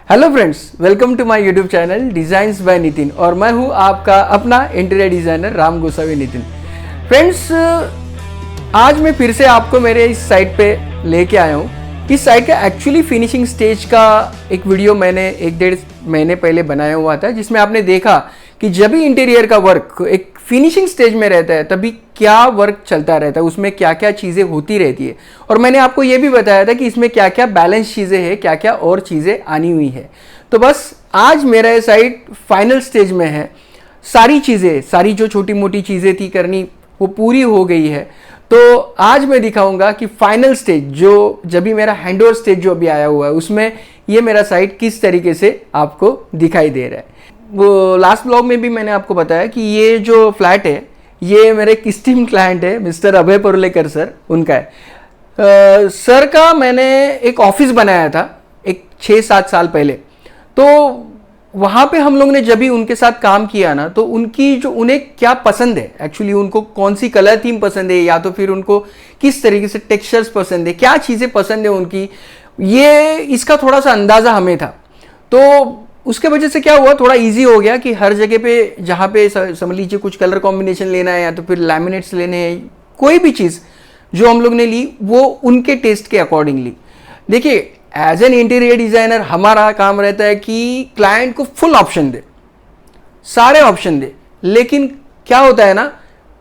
Hello friends, welcome to my YouTube channel designs by Nitin और मैं हूं आपका अपना interior designer Ram Gosavi Nitin. Friends, आज मैं फिर से आपको मेरे इस साइट पे लेके आया हूं। इस साइट का एक्चुअली फिनिशिंग स्टेज का एक वीडियो मैंने 1-1.5 महीने पहले बनाया हुआ था, जिसमें आपने देखा कि जब भी इंटीरियर का वर्क एक फिनिशिंग स्टेज में रहता है तभी क्या वर्क चलता रहता है, उसमें क्या क्या चीज़ें होती रहती है। और मैंने आपको ये भी बताया था कि इसमें क्या क्या बैलेंस चीज़ें हैं, क्या क्या और चीज़ें आनी हुई है। तो बस आज मेरा ये साइट फाइनल स्टेज में है। सारी चीज़ें, सारी जो छोटी मोटी चीज़ें थी करनी, वो पूरी हो गई है। तो आज मैं दिखाऊंगा कि फाइनल स्टेज जो जब भी मेरा हैंडओवर स्टेज जो अभी आया हुआ है उसमें ये मेरा साइट किस तरीके से आपको दिखाई दे रहा है। वो लास्ट ब्लॉग में भी मैंने आपको बताया कि ये जो फ्लैट है ये मेरे एक स्टीम क्लाइंट है मिस्टर अभय पुरलेकर सर, उनका है। सर का मैंने एक ऑफिस बनाया था एक 6-7 साल पहले। तो वहाँ पे हम लोग ने जब भी उनके साथ काम किया ना, तो उनकी जो उन्हें क्या पसंद है, एक्चुअली उनको कौन सी कलर थीम पसंद है या तो फिर उनको किस तरीके से टेक्सचर्स पसंद है, क्या चीज़ें पसंद है उनकी, ये इसका थोड़ा सा अंदाज़ा हमें था। तो उसके वजह से क्या हुआ, थोड़ा इजी हो गया कि हर जगह पे जहाँ पे समझ लीजिए कुछ कलर कॉम्बिनेशन लेना है या तो फिर लैमिनेट्स लेने हैं, कोई भी चीज़ जो हम लोग ने ली वो उनके टेस्ट के अकॉर्डिंगली। देखिए, एज एन इंटीरियर डिज़ाइनर हमारा काम रहता है कि क्लाइंट को फुल ऑप्शन दे, सारे ऑप्शन दे। लेकिन क्या होता है ना,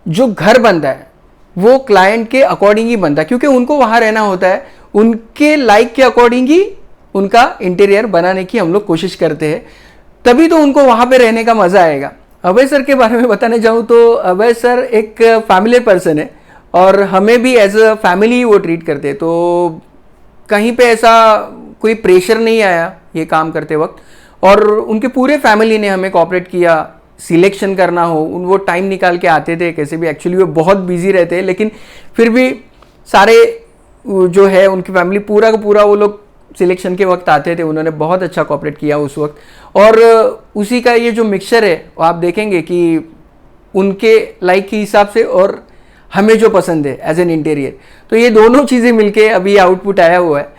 जो घर बनता है वो क्लाइंट के अकॉर्डिंग ही बनता है, क्योंकि उनको वहाँ रहना होता है, उनके लाइक के अकॉर्डिंग ही उनका इंटीरियर बनाने की हम लोग कोशिश करते हैं, तभी तो उनको वहाँ पे रहने का मज़ा आएगा। अभय सर के बारे में बताने जाऊँ तो अभय सर एक फैमिली पर्सन है और हमें भी एज अ फैमिली वो ट्रीट करते हैं। तो कहीं पे ऐसा कोई प्रेशर नहीं आया ये काम करते वक्त, और उनके पूरे फैमिली ने हमें कोऑपरेट किया। सिलेक्शन करना हो, उन वो टाइम निकाल के आते थे कैसे भी, एक्चुअली वो बहुत बिजी रहते हैं लेकिन फिर भी सारे जो है उनकी फैमिली पूरा का पूरा वो लोग सिलेक्शन के वक्त आते थे। उन्होंने बहुत अच्छा कोऑपरेट किया उस वक्त, और उसी का ये जो मिक्सचर है वो आप देखेंगे कि उनके लाइक के हिसाब से और हमें जो पसंद है एज एन इंटीरियर, तो ये दोनों चीज़ें मिलके अभी आउटपुट आया हुआ है।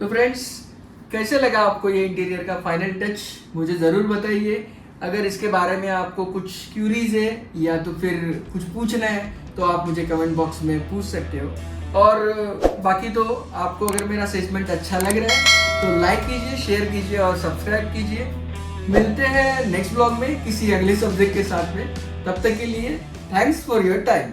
तो फ्रेंड्स, कैसे लगा आपको ये इंटीरियर का फाइनल टच, मुझे ज़रूर बताइए। अगर इसके बारे में आपको कुछ क्यूरीज है या तो फिर कुछ पूछना है तो आप मुझे कमेंट बॉक्स में पूछ सकते हो। और बाकी तो आपको अगर मेरा असेसमेंट अच्छा लग रहा है तो लाइक कीजिए, शेयर कीजिए और सब्सक्राइब कीजिए। मिलते हैं नेक्स्ट ब्लॉग में किसी अगले सब्जेक्ट के साथ में। तब तक के लिए थैंक्स फॉर योर टाइम।